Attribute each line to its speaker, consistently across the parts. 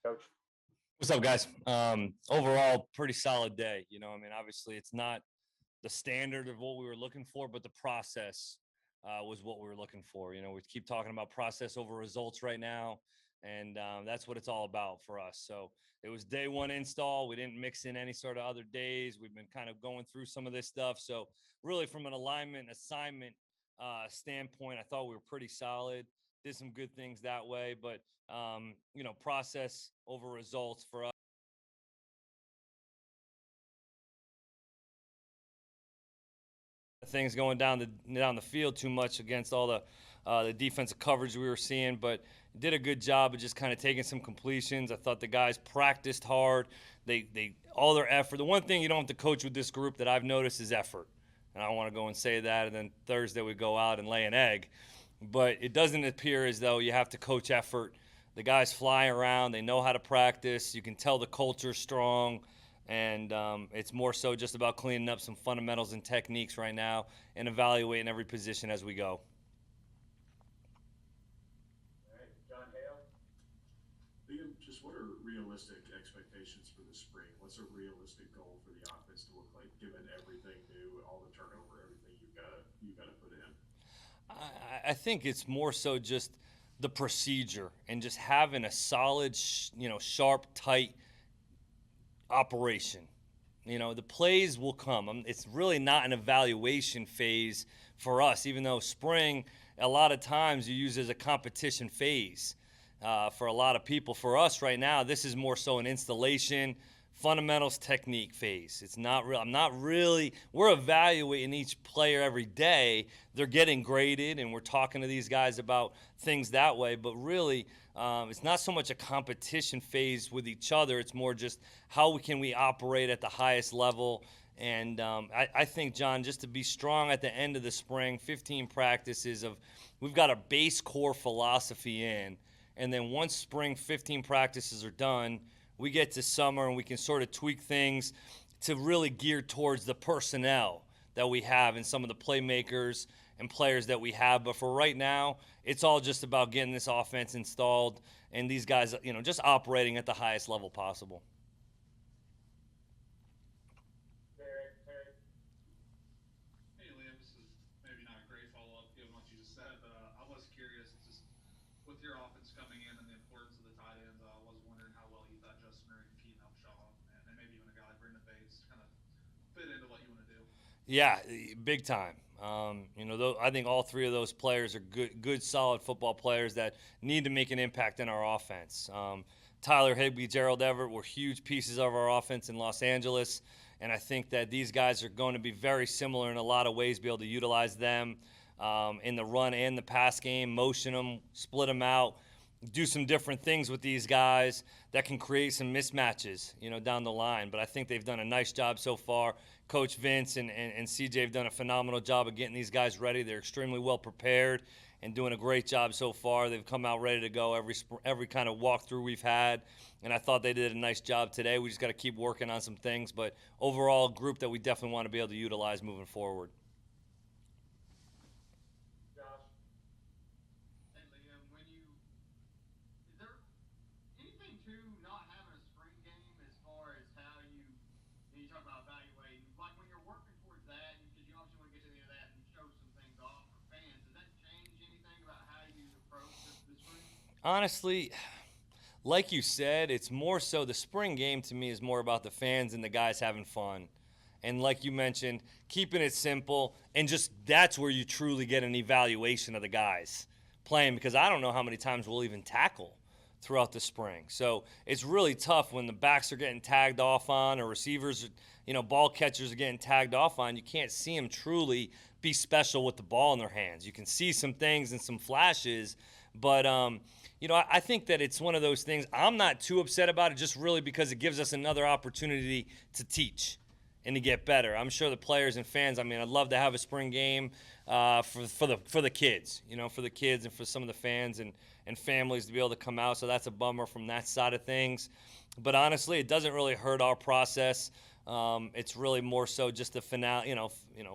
Speaker 1: Coach.
Speaker 2: What's up, guys? Overall, pretty solid day. Obviously, it's not the standard of what we were looking for, but the process was what we were looking for. We keep talking about process over results right now, and that's what it's all about for us. So it was day one install. We didn't mix in any sort of other days. We've been kind of going through some of this stuff. So really, from an alignment assignment standpoint, I thought we were pretty solid. Did some good things that way, but process over results for us. Things going down the field too much against all the defensive coverage we were seeing, but did a good job of just kind of taking some completions. I thought the guys practiced hard. They all their effort. The one thing you don't have to coach with this group that I've noticed is effort. And I don't want to go and say that, and then Thursday we go out and lay an egg. But it doesn't appear as though you have to coach effort. The guys fly around. They know how to practice. You can tell the culture's strong. And it's more so just about cleaning up some fundamentals and techniques right now and evaluating every position as we go.
Speaker 1: All right, John Hale.
Speaker 3: Liam, just what are realistic expectations for the spring? What's a realistic goal for the offense to look like, given everything new, all the turnover, everything you've got to put in?
Speaker 2: I think it's more so just the procedure and just having a solid, sharp, tight operation. The plays will come. It's really not an evaluation phase for us, even though spring, a lot of times you use as a competition phase for a lot of people. For us right now, this is more so an installation, fundamentals, technique phase. It's not real. We're evaluating each player every day. They're getting graded, and we're talking to these guys about things that way. But really, it's not so much a competition phase with each other. It's more just how can we operate at the highest level. And I think, John, just to be strong at the end of the spring, 15 practices we've got a base core philosophy in. And then once spring 15 practices are done, we get to summer and we can sort of tweak things to really gear towards the personnel that we have and some of the playmakers and players that we have. But for right now, it's all just about getting this offense installed and these guys, just operating at the highest level possible.
Speaker 4: Hey Liam, this is maybe not a great follow-up given what you just said, but I was curious, just with your offense coming in and the importance of the tight ends, I was wondering how well you thought Justin Reed and Keaton Upshaw and maybe even a guy like Brendan Bates kind of fit into what you want to do.
Speaker 2: Yeah, big time. I think all three of those players are good, solid football players that need to make an impact in our offense. Tyler Higbee, Gerald Everett were huge pieces of our offense in Los Angeles, and I think that these guys are going to be very similar in a lot of ways, be able to utilize them in the run and the pass game, motion them, split them out, do some different things with these guys that can create some mismatches, down the line. But I think they've done a nice job so far. Coach Vince and CJ have done a phenomenal job of getting these guys ready. They're extremely well prepared and doing a great job so far. They've come out ready to go every kind of walkthrough we've had, and I thought they did a nice job today. We just got to keep working on some things, but overall, a group that we definitely want to be able to utilize moving forward.
Speaker 1: Josh.
Speaker 5: Hey Liam, is there anything to not having a spring game as far as how you talk about evaluating, like when you're working towards that, because you obviously want to get to the end of that and show some things off for fans, does that change anything about how you approach the spring?
Speaker 2: Honestly, like you said, it's more so the spring game to me is more about the fans and the guys having fun. And like you mentioned, keeping it simple and just that's where you truly get an evaluation of the guys playing, because I don't know how many times we'll even tackle throughout the spring. So it's really tough when the backs are getting tagged off on or receivers, ball catchers are getting tagged off on. You can't see them truly be special with the ball in their hands. You can see some things and some flashes, but I think that it's one of those things. I'm not too upset about it, just really because it gives us another opportunity to teach and to get better. I'm sure the players and fans. I'd love to have a spring game for the kids, for the kids and for some of the fans and families to be able to come out. So that's a bummer from that side of things. But honestly, it doesn't really hurt our process. It's really more so just the finale,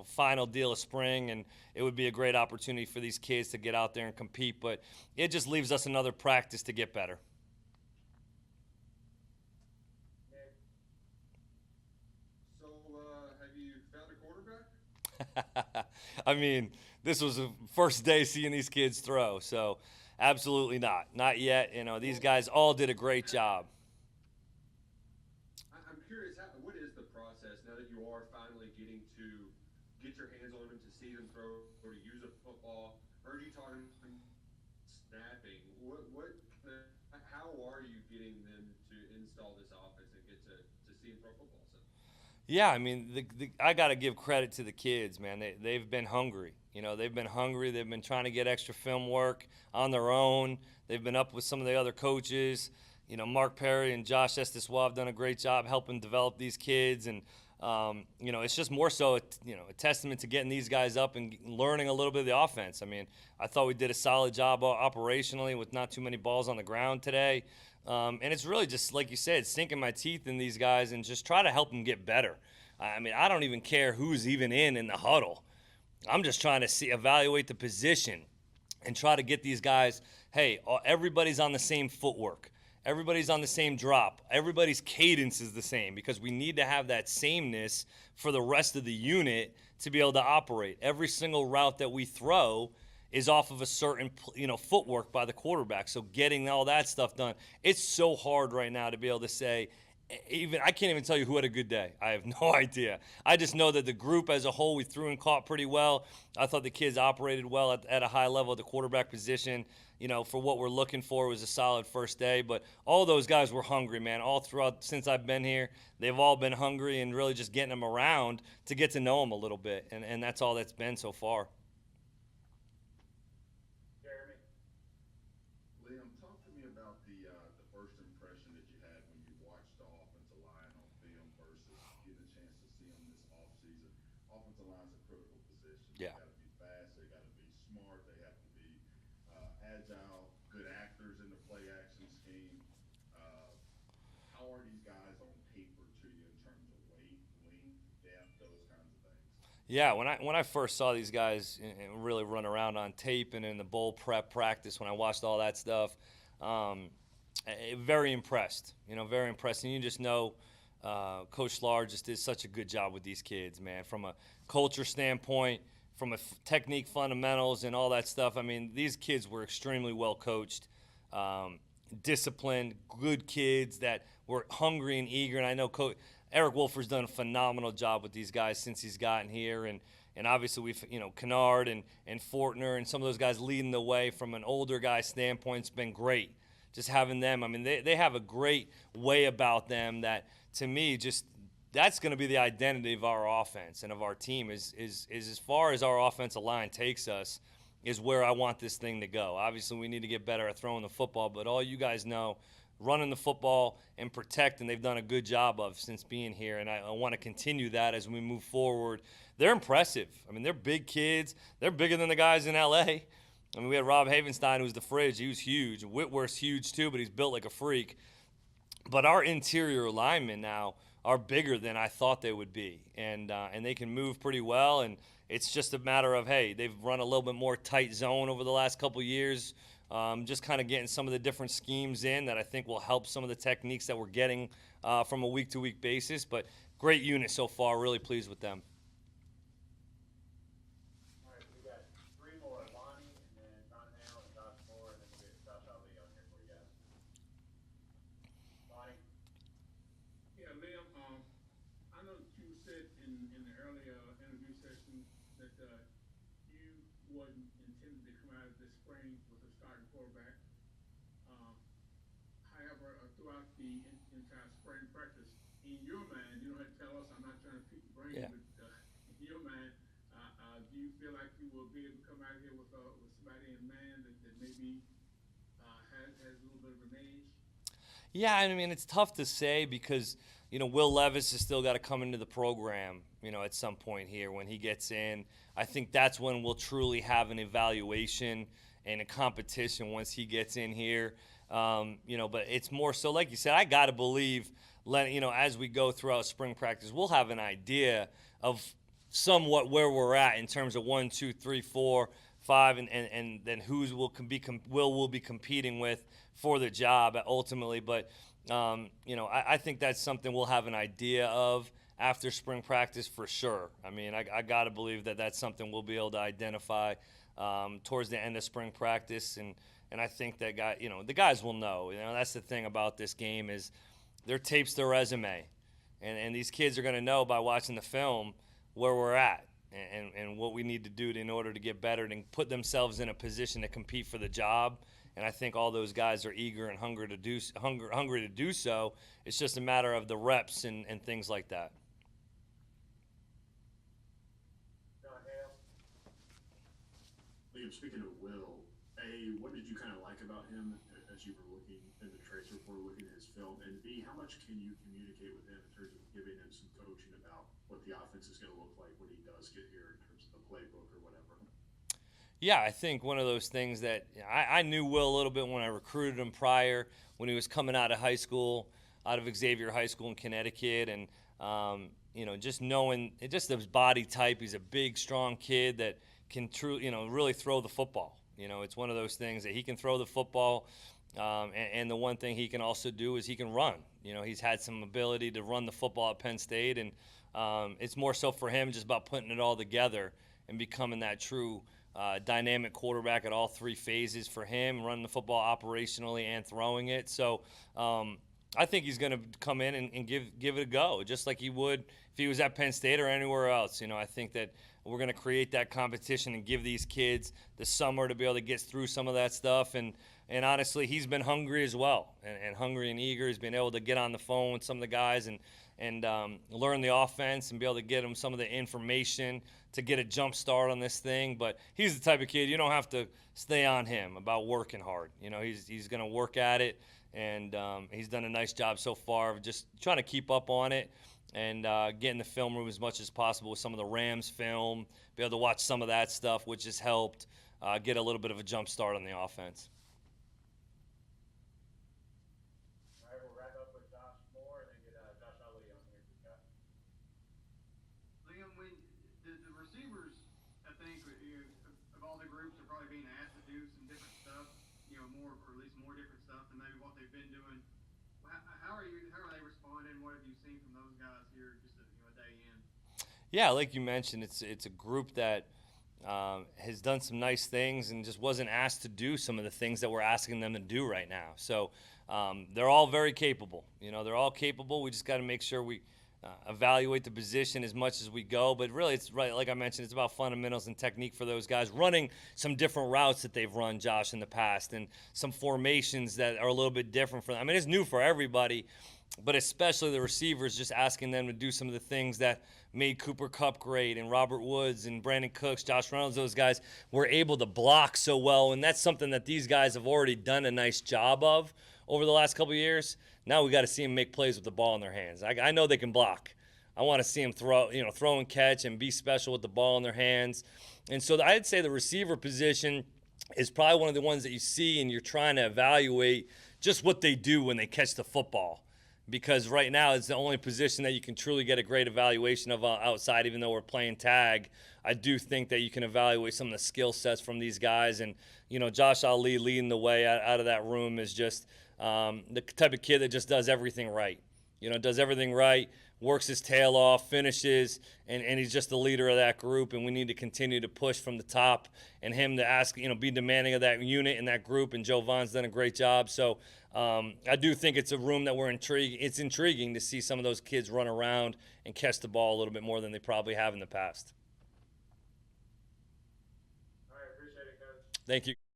Speaker 2: final deal of spring, and it would be a great opportunity for these kids to get out there and compete. But it just leaves us another practice to get better. I mean, this was the first day seeing these kids throw, so absolutely not yet. You know, these guys all did a great job.
Speaker 6: I'm curious, what is the process now that you are finally getting to get your hands on them, to see them throw, or to use a football? Heard you talking snapping. How are you getting them to install this offense and get to see them throw football? So,
Speaker 2: Yeah, I mean, I got to give credit to the kids, man. They've been hungry. You know, they've been hungry. They've been trying to get extra film work on their own. They've been up with some of the other coaches. You know, Mark Perry and Josh Estisois have done a great job helping develop these kids. And, you know, it's just more so, a testament to getting these guys up and learning a little bit of the offense. I mean, I thought we did a solid job operationally with not too many balls on the ground today. And it's really just, like you said, sinking my teeth in these guys and just try to help them get better. I mean, I don't even care who's even in the huddle. I'm just trying to evaluate the position and try to get these guys, hey, everybody's on the same footwork. Everybody's on the same drop. Everybody's cadence is the same because we need to have that sameness for the rest of the unit to be able to operate. Every single route that we throw is off of a certain, footwork by the quarterback. So getting all that stuff done, it's so hard right now to be able to say, I can't even tell you who had a good day. I have no idea. I just know that the group as a whole, we threw and caught pretty well. I thought the kids operated well at a high level at the quarterback position. You know, for what we're looking for, it was a solid first day. But all those guys were hungry, man. All throughout since I've been here, they've all been hungry and really just getting them around to get to know them a little bit. And that's all that's been so far.
Speaker 1: Jeremy?
Speaker 3: Liam, talk to me about the first impression that you had when you watched the offensive line on film versus getting a chance to see them this offseason. Offensive line's a critical position.
Speaker 2: Yeah.
Speaker 3: They got to be fast. They got to be smart. They have to be agile, good actors in the play action scheme. How are these guys on paper to you in terms of weight, length, depth, those kinds of things?
Speaker 2: Yeah, when I first saw these guys really run around on tape and in the bowl prep practice, when I watched all that stuff, very impressed. Very impressed. And you just know Coach Sklar just did such a good job with these kids, man. From a culture standpoint, from a technique fundamentals and all that stuff. I mean, these kids were extremely well coached, disciplined, good kids that were hungry and eager. And I know Eric Wolfer's done a phenomenal job with these guys since he's gotten here. And obviously we've, Kennard and Fortner and some of those guys leading the way from an older guy standpoint. It's been great just having them. I mean, they have a great way about them that, to me, just that's going to be the identity of our offense and of our team is as far as our offensive line takes us is where I want this thing to go. Obviously, we need to get better at throwing the football, but all you guys know, running the football and protecting, they've done a good job of since being here, and I want to continue that as we move forward. They're impressive. I mean, they're big kids. They're bigger than the guys in L.A. I mean, we had Rob Havenstein, who's the fridge. He was huge. Whitworth's huge, too, but he's built like a freak. But our interior linemen now are bigger than I thought they would be, and they can move pretty well, and it's just a matter of, hey, they've run a little bit more tight zone over the last couple years, just kind of getting some of the different schemes in that I think will help some of the techniques that we're getting from a week-to-week basis. But great unit so far, really pleased with them.
Speaker 1: All right, we got three more. Lonnie, and then John Hale, and Josh Moore, and then we get Josh Ali on here for you guys. Lonnie?
Speaker 7: Yeah, Liam, I know that you said in the earlier interview session that you wasn't intended to come out of this spring with a starting quarterback. However, throughout the entire spring practice, in your mind, you don't have to tell us, I'm not trying to pick your brain,
Speaker 2: Yeah.
Speaker 7: but in your mind, do you feel like you will be able to come out here with somebody in mind that maybe has a little bit of an edge?
Speaker 2: Yeah, I mean, it's tough to say because, Will Levis has still got to come into the program, at some point here when he gets in. I think that's when we'll truly have an evaluation and a competition once he gets in here. But it's more so, like you said, I got to believe, as we go throughout spring practice, we'll have an idea of somewhat where we're at in terms of 1, 2, 3, 4, 5, and then who's will be competing with for the job ultimately. But I think that's something we'll have an idea of after spring practice for sure. I mean, I got to believe that that's something we'll be able to identify towards the end of spring practice, and I think that the guys will know. That's the thing about this game is their tape's their resume, and these kids are going to know by watching the film where we're at and what we need to do in order to get better and put themselves in a position to compete for the job. And I think all those guys are eager and hungry to do so. It's just a matter of the reps and things like that.
Speaker 8: Liam, speaking of Will, what did you kind of like about him as you were looking in the trace report, looking at his film? And B, how much can you communicate with him in terms of giving him some coaching about what the offense is going to look like when he does get here in terms of the playbook or whatever?
Speaker 2: Yeah, I think one of those things that I knew Will a little bit when I recruited him prior, when he was coming out of high school, out of Xavier High School in Connecticut, and just knowing just his body type. He's a big, strong kid that can really throw the football. It's one of those things that he can throw the football, and the one thing he can also do is he can run. He's had some ability to run the football at Penn State, and it's more so for him just about putting it all together and becoming that true dynamic quarterback at all three phases for him, running the football operationally and throwing it. So I think he's going to come in and give it a go, just like he would if he was at Penn State or anywhere else. I think that we're going to create that competition and give these kids the summer to be able to get through some of that stuff. And honestly, he's been hungry as well, and hungry and eager. He's been able to get on the phone with some of the guys and learn the offense and be able to get them some of the information to get a jump start on this thing. But he's the type of kid you don't have to stay on him about working hard. He's going to work at it, and he's done a nice job so far of just trying to keep up on it and get in the film room as much as possible with some of the Rams film, be able to watch some of that stuff, which has helped get a little bit of a jump start on the offense.
Speaker 1: All right, we'll wrap up with Josh Moore and then get Josh Ali on here.
Speaker 5: Liam, when the receivers, I think, of all the groups, are probably being asked to do some different stuff, more or at least more different stuff than maybe what they've been doing. How are they responding? What have you seen from those guys here just a day in?
Speaker 2: Yeah, like you mentioned, it's a group that has done some nice things and just wasn't asked to do some of the things that we're asking them to do right now. So they're all very capable. They're all capable. We just got to make sure we evaluate the position as much as we go. But really, it's right, like I mentioned, it's about fundamentals and technique for those guys, running some different routes that they've run, Josh, in the past, and some formations that are a little bit different for them. I mean, it's new for everybody, but especially the receivers, just asking them to do some of the things that made Cooper Kupp great, and Robert Woods and Brandon Cooks, Josh Reynolds, those guys were able to block so well, and that's something that these guys have already done a nice job of over the last couple of years. Now we got to see them make plays with the ball in their hands. I know they can block. I want to see them throw and catch and be special with the ball in their hands. And so I'd say the receiver position is probably one of the ones that you see and you're trying to evaluate just what they do when they catch the football. Because right now it's the only position that you can truly get a great evaluation of outside, even though we're playing tag. I do think that you can evaluate some of the skill sets from these guys. And, Josh Ali leading the way out of that room is just the type of kid that just does everything right. Does everything right, works his tail off, finishes, and he's just the leader of that group. And we need to continue to push from the top and him to ask, be demanding of that unit and that group. And Joe Vaughn's done a great job. So I do think it's a room that we're intrigued. It's intriguing to see some of those kids run around and catch the ball a little bit more than they probably have in the past.
Speaker 1: All right, appreciate it, Coach.
Speaker 2: Thank you.